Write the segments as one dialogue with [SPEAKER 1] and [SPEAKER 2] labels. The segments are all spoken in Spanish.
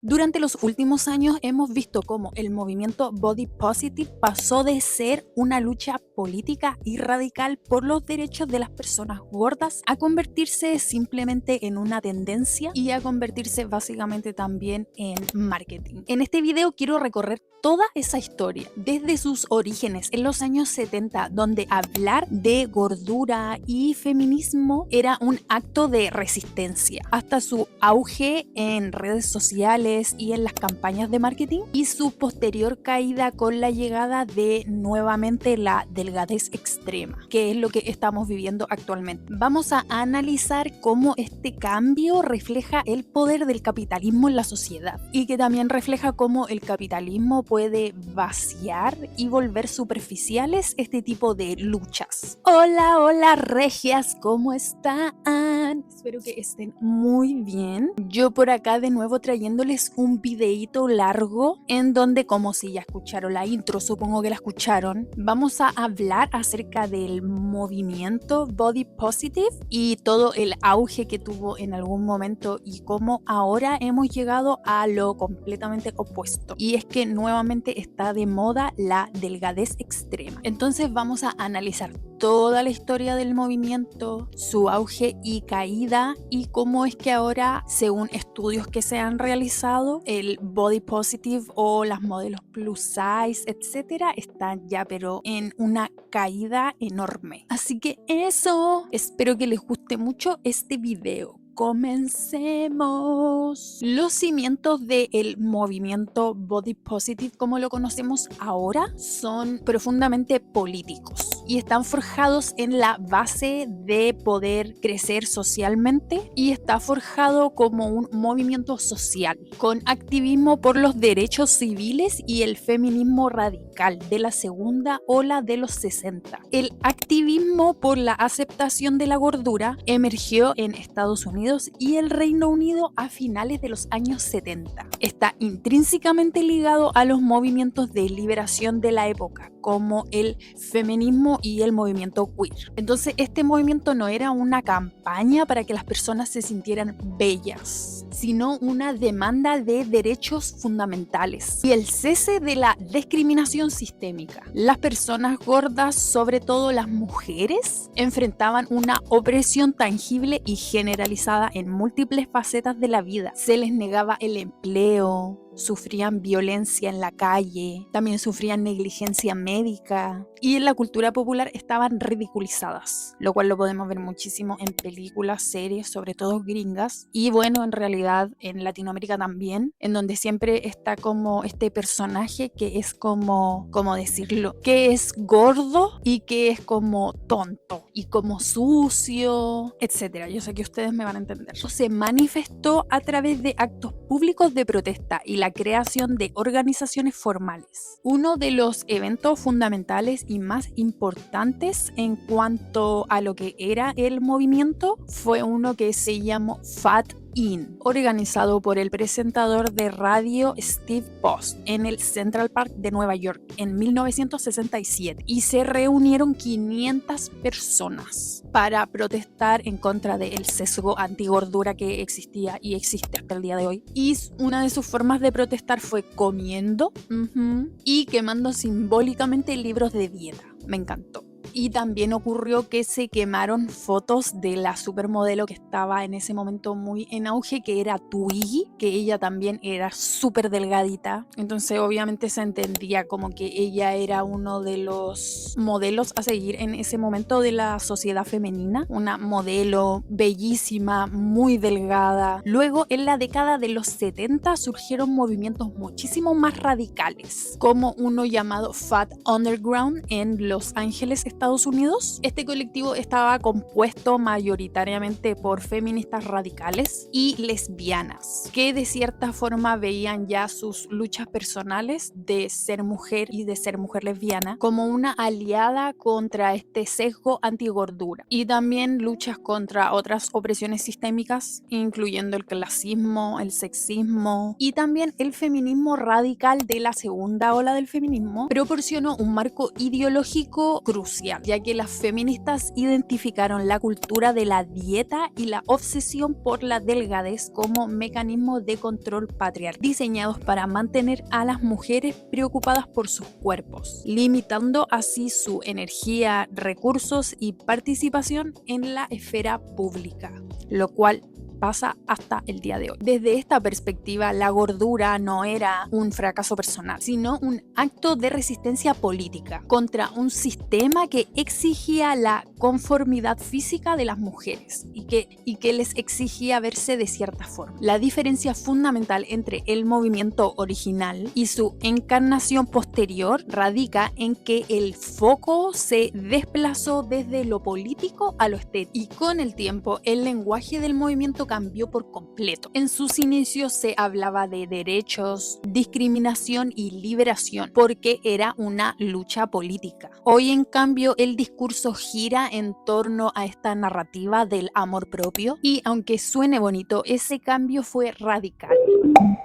[SPEAKER 1] Durante los últimos años hemos visto cómo el movimiento Body Positive pasó de ser una lucha política y radical por los derechos de las personas gordas a convertirse simplemente en una tendencia y a convertirse básicamente también en marketing. En este video quiero recorrer toda esa historia, desde sus orígenes en los años 70, donde hablar de gordura y feminismo era un acto de resistencia, hasta su auge en redes sociales y en las campañas de marketing y su posterior caída con la llegada de nuevamente la delgadez extrema, que es lo que estamos viviendo actualmente. Vamos a analizar cómo este cambio refleja el poder del capitalismo en la sociedad y que también refleja cómo el capitalismo puede vaciar y volver superficiales este tipo de luchas. Hola, hola regias, ¿cómo están? Espero que estén muy bien. Yo por acá de nuevo trayéndoles un videíto largo en donde, como si ya escucharon la intro, supongo que la escucharon, vamos a hablar acerca del movimiento Body Positive y todo el auge que tuvo en algún momento y cómo ahora hemos llegado a lo completamente opuesto. Y es que nuevamente está de moda la delgadez extrema. Entonces vamos a analizar toda la historia del movimiento, su auge y caída y cómo es que ahora, según estudios que se han realizado, el body positive o las modelos plus size, etcétera, están ya pero en una caída enorme. Así que eso, espero que les guste mucho este video. Comencemos. Los cimientos del movimiento Body Positive, como lo conocemos ahora, son profundamente políticos y están forjados en la base de poder crecer socialmente, y está forjado como un movimiento social con activismo por los derechos civiles y el feminismo radical de la segunda ola de los 60. El activismo por la aceptación de la gordura emergió en Estados Unidos y el Reino Unido a finales de los años 70. Está intrínsecamente ligado a los movimientos de liberación de la época, como el feminismo y el movimiento queer. Entonces, este movimiento no era una campaña para que las personas se sintieran bellas, sino una demanda de derechos fundamentales y el cese de la discriminación sistémica. Las personas gordas, sobre todo las mujeres, enfrentaban una opresión tangible y generalizada en múltiples facetas de la vida. Se les negaba el empleo, sufrían violencia en la calle, también sufrían negligencia médica y en la cultura popular estaban ridiculizadas, lo cual lo podemos ver muchísimo en películas, series, sobre todo gringas, y bueno, en realidad en Latinoamérica también, en donde siempre está como este personaje que es como, ¿cómo decirlo?, que es gordo y que es como tonto y como sucio, etcétera. Yo sé que ustedes me van a entender. Se manifestó a través de actos públicos de protesta y la creación de organizaciones formales. Uno de los eventos fundamentales y más importantes en cuanto a lo que era el movimiento fue uno que se llamó Fat In, organizado por el presentador de radio Steve Post en el Central Park de Nueva York en 1967, y se reunieron 500 personas para protestar en contra del sesgo antigordura que existía y existe hasta el día de hoy. Y una de sus formas de protestar fue comiendo y quemando simbólicamente libros de dieta. Me encantó. Y también ocurrió que se quemaron fotos de la supermodelo que estaba en ese momento muy en auge, que era Twiggy, que ella también era súper delgadita. Entonces obviamente se entendía como que ella era uno de los modelos a seguir en ese momento de la sociedad femenina. Una modelo bellísima, muy delgada. Luego, en la década de los 70 surgieron movimientos muchísimo más radicales, como uno llamado Fat Underground en Los Ángeles, Estados Unidos. Este colectivo estaba compuesto mayoritariamente por feministas radicales y lesbianas, que de cierta forma veían ya sus luchas personales de ser mujer y de ser mujer lesbiana como una aliada contra este sesgo antigordura, y también luchas contra otras opresiones sistémicas, incluyendo el clasismo, el sexismo y también el feminismo radical de la segunda ola del feminismo. Proporcionó un marco ideológico crucial social, ya que las feministas identificaron la cultura de la dieta y la obsesión por la delgadez como mecanismos de control patriarcal, diseñados para mantener a las mujeres preocupadas por sus cuerpos, limitando así su energía, recursos y participación en la esfera pública, lo cual pasa hasta el día de hoy. Desde esta perspectiva, la gordura no era un fracaso personal, sino un acto de resistencia política contra un sistema que exigía la conformidad física de las mujeres y que les exigía verse de cierta forma. La diferencia fundamental entre el movimiento original y su encarnación posterior radica en que el foco se desplazó desde lo político a lo estético, y con el tiempo el lenguaje del movimiento cambió por completo. En sus inicios se hablaba de derechos, discriminación y liberación, porque era una lucha política. Hoy, en cambio, el discurso gira en torno a esta narrativa del amor propio, y aunque suene bonito, ese cambio fue radical.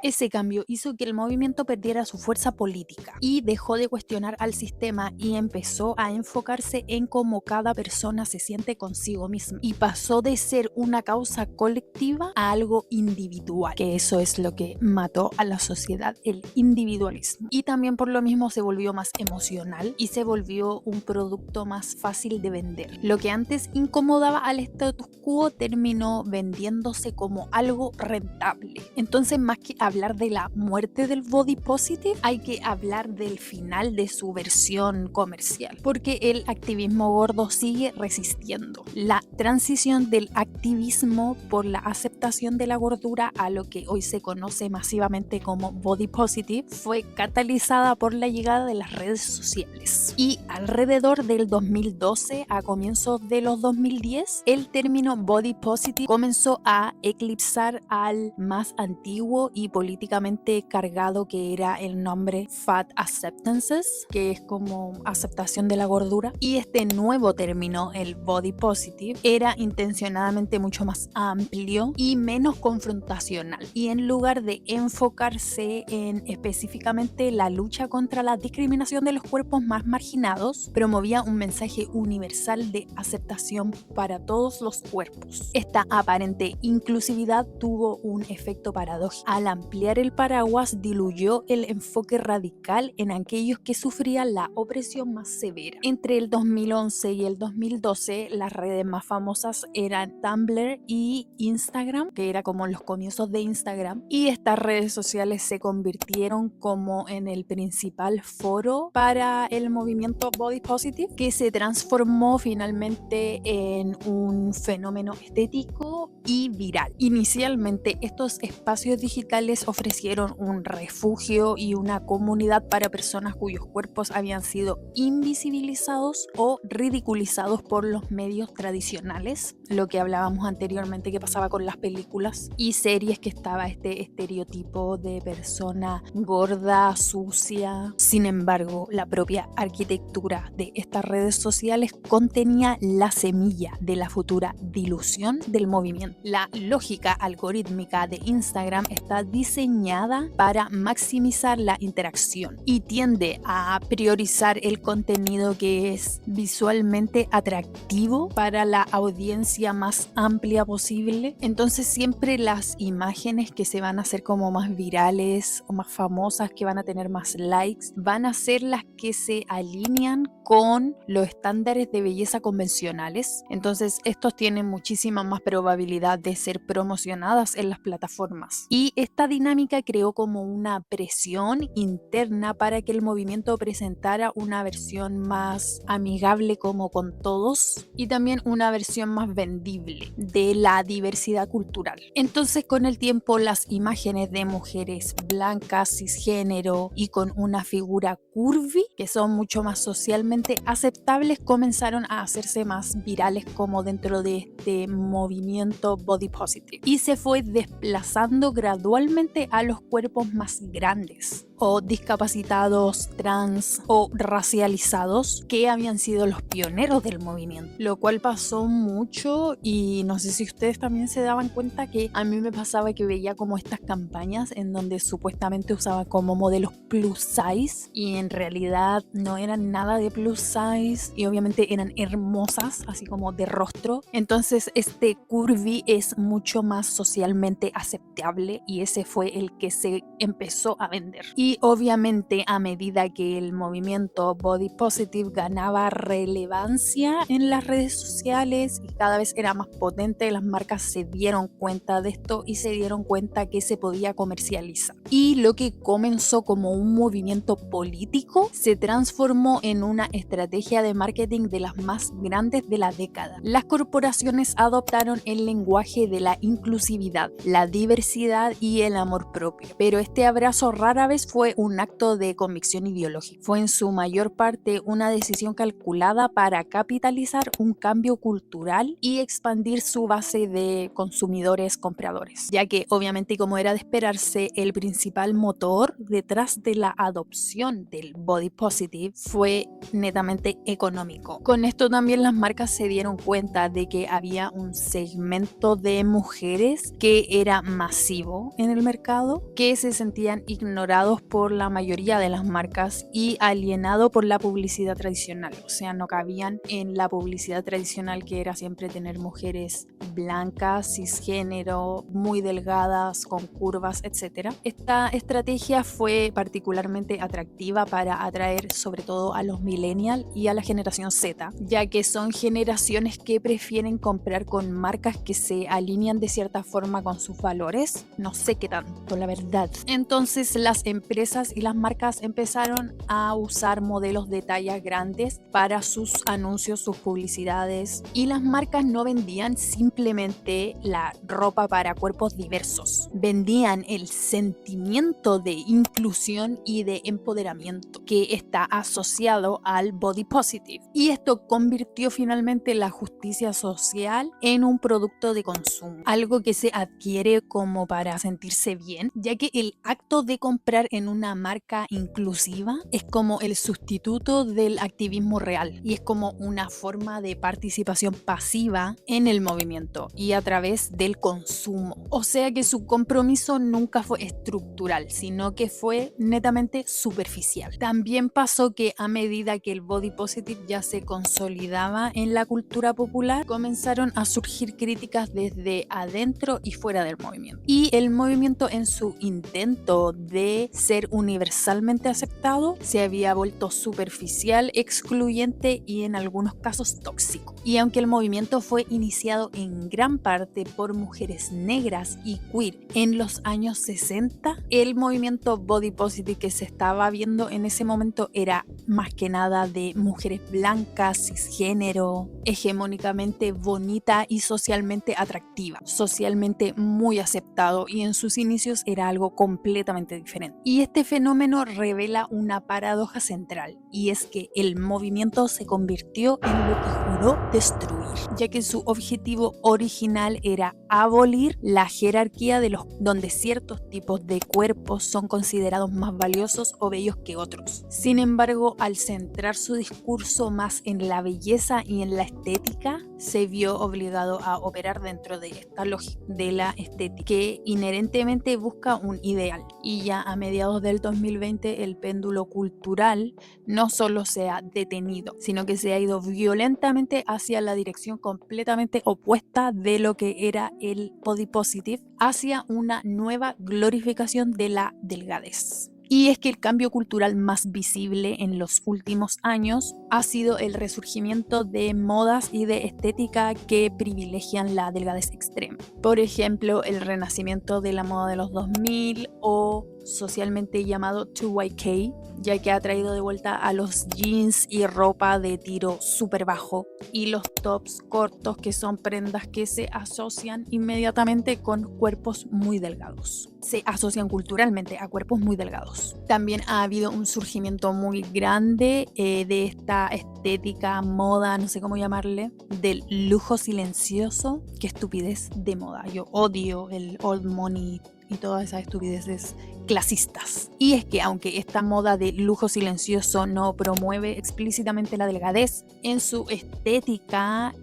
[SPEAKER 1] Ese cambio hizo que el movimiento perdiera su fuerza política y dejó de cuestionar al sistema y empezó a enfocarse en cómo cada persona se siente consigo misma, y pasó de ser una causa colectiva a algo individual, que eso es lo que mató a la sociedad, el individualismo. Y también por lo mismo se volvió más emocional y se volvió un producto más fácil de vender. Lo que antes incomodaba al status quo terminó vendiéndose como algo rentable. Entonces, más que hablar de la muerte del body positive, hay que hablar del final de su versión comercial, porque el activismo gordo sigue resistiendo. La transición del activismo por la aceptación de la gordura a lo que hoy se conoce masivamente como body positive fue catalizada por la llegada de las redes sociales. Y alrededor del 2012 a comienzos de los 2010, el término body positive comenzó a eclipsar al más antiguo y políticamente cargado, que era el nombre Fat Acceptances, que es como aceptación de la gordura. Y este nuevo término, el body positive, era intencionadamente mucho más amplio y menos confrontacional, y en lugar de enfocarse en específicamente la lucha contra la discriminación de los cuerpos más marginados, promovía un mensaje universal de aceptación para todos los cuerpos. Esta aparente inclusividad tuvo un efecto paradójico. Al ampliar el paraguas, diluyó el enfoque radical en aquellos que sufrían la opresión más severa. Entre el 2011 y el 2012, las redes más famosas eran Tumblr y Instagram, que era como los comienzos de Instagram, y estas redes sociales se convirtieron como en el principal foro para el movimiento body positive, que se transformó finalmente en un fenómeno estético y viral. Inicialmente, estos espacios digitales ofrecieron un refugio y una comunidad para personas cuyos cuerpos habían sido invisibilizados o ridiculizados por los medios tradicionales, lo que hablábamos anteriormente que pasaba con las películas y series, que estaba este estereotipo de persona gorda, sucia. Sin embargo, la propia arquitectura de estas redes sociales contenía la semilla de la futura dilución del movimiento. La lógica algorítmica de Instagram está diseñada para maximizar la interacción y tiende a priorizar el contenido que es visualmente atractivo para la audiencia más amplia posible. Entonces siempre las imágenes que se van a hacer como más virales o más famosas, que van a tener más likes, van a ser las que se alinean con los estándares de belleza convencionales. Entonces estos tienen muchísima más probabilidad de ser promocionadas en las plataformas, y esta dinámica creó como una presión interna para que el movimiento presentara una versión más amigable como con todos, y también una versión más vendible de la diversidad cultural. Entonces, con el tiempo, las imágenes de mujeres blancas, cisgénero y con una figura curvy, que son mucho más socialmente aceptables, comenzaron a hacerse más virales como dentro de este movimiento body positive, y se fue desplazando gradualmente a los cuerpos más grandes. o discapacitados, trans o racializados que habían sido los pioneros del movimiento, lo cual pasó mucho y no sé si ustedes también se daban cuenta que a mí me pasaba que veía como estas campañas en donde supuestamente usaba como modelos plus size y en realidad no eran nada de plus size y obviamente eran hermosas, así como de rostro. Entonces este curvy es mucho más socialmente aceptable y ese fue el que se empezó a vender. Y obviamente a medida que el movimiento body positive ganaba relevancia en las redes sociales y cada vez era más potente, las marcas se dieron cuenta de esto y se dieron cuenta que se podía comercializar. Y lo que comenzó como un movimiento político se transformó en una estrategia de marketing de las más grandes de la década. Las corporaciones adoptaron el lenguaje de la inclusividad, la diversidad y el amor propio, pero este abrazo rara vez fue un acto de convicción ideológica. Fue en su mayor parte una decisión calculada para capitalizar un cambio cultural y expandir su base de consumidores compradores, ya que obviamente, como era de esperarse, el principal motor detrás de la adopción del body positive fue netamente económico. Con esto también las marcas se dieron cuenta de que había un segmento de mujeres que era masivo en el mercado, que se sentían ignorados por la mayoría de las marcas y alienado por la publicidad tradicional, o sea, no cabían en la publicidad tradicional que era siempre tener mujeres blancas, cisgénero, muy delgadas, con curvas, etc. Esta estrategia fue particularmente atractiva para atraer sobre todo a los millennials y a la generación Z, ya que son generaciones que prefieren comprar con marcas que se alinean de cierta forma con sus valores. No sé qué tanto, la verdad. Entonces las empresas y las marcas empezaron a usar modelos de tallas grandes para sus anuncios, sus publicidades, y las marcas no vendían simplemente la ropa para cuerpos diversos, vendían el sentimiento de inclusión y de empoderamiento que está asociado al body positive, y esto convirtió finalmente la justicia social en un producto de consumo, algo que se adquiere como para sentirse bien, ya que el acto de comprar en una marca inclusiva es como el sustituto del activismo real y es como una forma de participación pasiva en el movimiento y a través del consumo. O sea que su compromiso nunca fue estructural, sino que fue netamente superficial. También pasó que a medida que el body positive ya se consolidaba en la cultura popular, comenzaron a surgir críticas desde adentro y fuera del movimiento. Y el movimiento, en su intento de ser universalmente aceptado, se había vuelto superficial, excluyente y en algunos casos tóxico. Y aunque el movimiento fue iniciado en gran parte por mujeres negras y queer en los años 60, el movimiento body positive que se estaba viendo en ese momento era más que nada de mujeres blancas, cisgénero, hegemónicamente bonita y socialmente atractiva, socialmente muy aceptado, y en sus inicios era algo completamente diferente. Y este fenómeno revela una paradoja central, y es que el movimiento se convirtió en lo que juró destruir, ya que su objetivo original era abolir la jerarquía de donde ciertos tipos de cuerpos son considerados más valiosos o bellos que otros. Sin embargo, al centrar su discurso más en la belleza y en la estética, se vio obligado a operar dentro de esta lógica de la estética, que inherentemente busca un ideal. Y ya a mediados del 2020 el péndulo cultural no solo se ha detenido, sino que se ha ido violentamente hacia la dirección completamente opuesta de lo que era el body positive, hacia una nueva glorificación de la delgadez. Y es que el cambio cultural más visible en los últimos años ha sido el resurgimiento de modas y de estética que privilegian la delgadez extrema. Por ejemplo, el renacimiento de la moda de los 2000 o socialmente llamado 2YK, ya que ha traído de vuelta a los jeans y ropa de tiro súper bajo y los tops cortos, que son prendas que se asocian inmediatamente con cuerpos muy delgados. Se asocian culturalmente a cuerpos muy delgados. También ha habido un surgimiento muy grande de esta estética, moda, no sé cómo llamarle, del lujo silencioso. Qué estupidez de moda. Yo odio el old money y todas esas estupideces clasistas. Y es que aunque esta moda de lujo silencioso no promueve explícitamente la delgadez, en su estética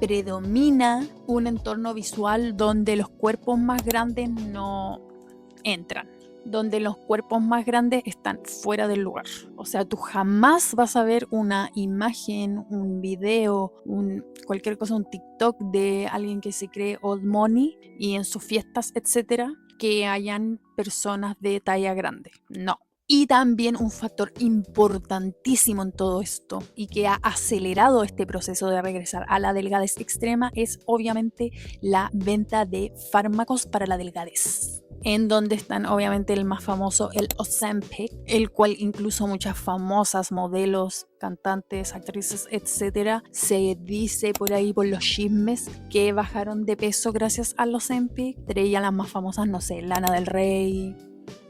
[SPEAKER 1] predomina un entorno visual donde los cuerpos más grandes no entran, donde los cuerpos más grandes están fuera del lugar. O sea, tú jamás vas a ver una imagen, un video, cualquier cosa, un TikTok de alguien que se cree old money y en sus fiestas, etcétera, que hayan personas de talla grande. No. Y también un factor importantísimo en todo esto y que ha acelerado este proceso de regresar a la delgadez extrema es obviamente la venta de fármacos para la delgadez, en donde están obviamente el más famoso, el Ozempic, el cual incluso muchas famosas modelos, cantantes, actrices, etcétera, se dice por ahí por los chismes que bajaron de peso gracias al Ozempic. Entre ellas las más famosas, no sé, Lana del Rey,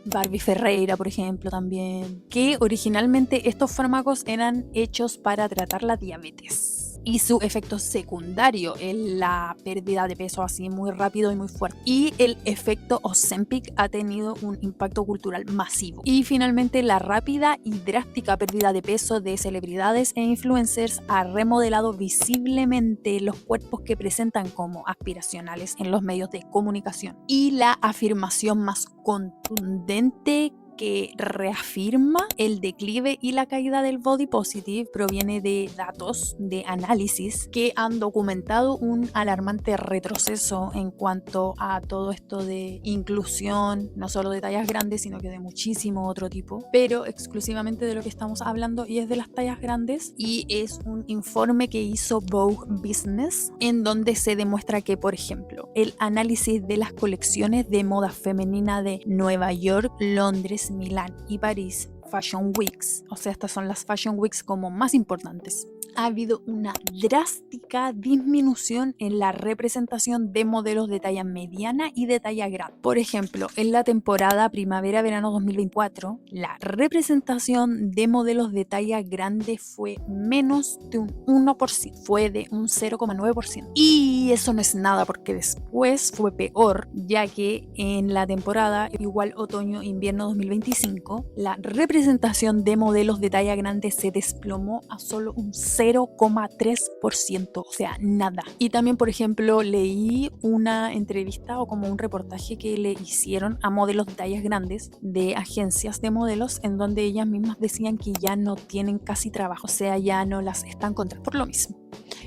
[SPEAKER 1] Barbie Ferreira, por ejemplo, también, que originalmente estos fármacos eran hechos para tratar la diabetes. Y su efecto secundario es la pérdida de peso así muy rápido y muy fuerte. Y el efecto Ozempic ha tenido un impacto cultural masivo. Y finalmente la rápida y drástica pérdida de peso de celebridades e influencers ha remodelado visiblemente los cuerpos que presentan como aspiracionales en los medios de comunicación. Y la afirmación más contundente que reafirma el declive y la caída del body positive proviene de datos de análisis que han documentado un alarmante retroceso en cuanto a todo esto de inclusión, no solo de tallas grandes, sino que de muchísimo otro tipo, pero exclusivamente de lo que estamos hablando y es de las tallas grandes, y es un informe que hizo Vogue Business en donde se demuestra que, por ejemplo, el análisis de las colecciones de moda femenina de Nueva York, Londres, Milán y París Fashion Weeks, o sea, estas son las Fashion Weeks como más importantes, ha habido una drástica disminución en la representación de modelos de talla mediana y de talla grande. Por ejemplo, en la temporada primavera-verano 2024, la representación de modelos de talla grande fue menos de un 1%, fue de un 0,9%. Y eso no es nada porque después fue peor, ya que en la temporada igual otoño-invierno 2025, la representación de modelos de talla grande se desplomó a solo un 0,3%, o sea, nada. Y también, por ejemplo, leí una entrevista o como un reportaje que le hicieron a modelos de tallas grandes de agencias de modelos en donde ellas mismas decían que ya no tienen casi trabajo, o sea, ya no las están contratando por lo mismo.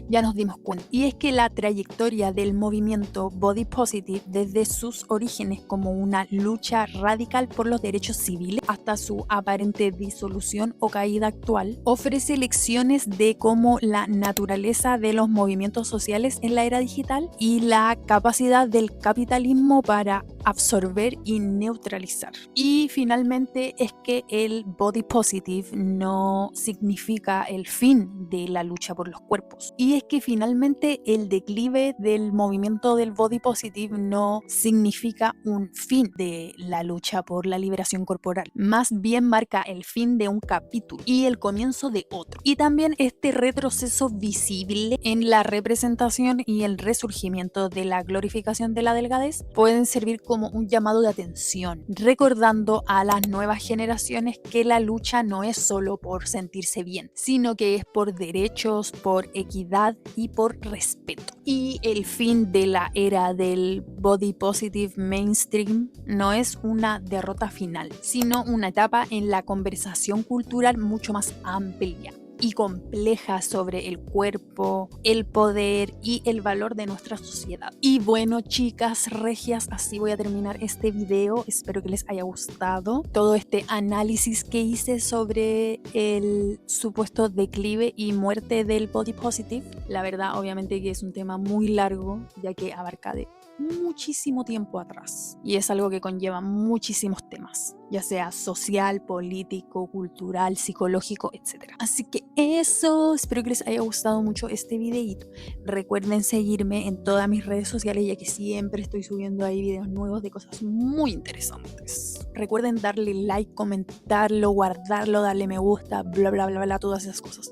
[SPEAKER 1] Ya nos dimos cuenta. Y es que la trayectoria del movimiento Body Positive desde sus orígenes como una lucha radical por los derechos civiles hasta su aparente disolución o caída actual ofrece lecciones de cómo la naturaleza de los movimientos sociales en la era digital y la capacidad del capitalismo para absorber y neutralizar. Y finalmente es que el body positive no significa el fin de la lucha por los cuerpos. Y es que finalmente el declive del movimiento del body positive no significa un fin de la lucha por la liberación corporal. Más bien marca el fin de un capítulo y el comienzo de otro. Y también este retroceso visible en la representación y el resurgimiento de la glorificación de la delgadez pueden servir como un llamado de atención, recordando a las nuevas generaciones que la lucha no es solo por sentirse bien, sino que es por derechos, por equidad y por respeto. Y el fin de la era del body positive mainstream no es una derrota final, sino una etapa en la conversación cultural mucho más amplia y compleja sobre el cuerpo, el poder y el valor de nuestra sociedad. Y bueno, chicas regias, así voy a terminar este video. Espero que les haya gustado todo este análisis que hice sobre el supuesto declive y muerte del body positive. La verdad, obviamente que es un tema muy largo, ya que abarca de muchísimo tiempo atrás y es algo que conlleva muchísimos temas, ya sea social, político, cultural, psicológico, etc. Así que eso, espero que les haya gustado mucho este videito. Recuerden seguirme en todas mis redes sociales, ya que siempre estoy subiendo ahí videos nuevos de cosas muy interesantes. Recuerden darle like, comentarlo, guardarlo, darle me gusta, bla bla bla bla, todas esas cosas.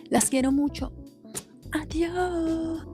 [SPEAKER 1] Las quiero mucho. Adiós.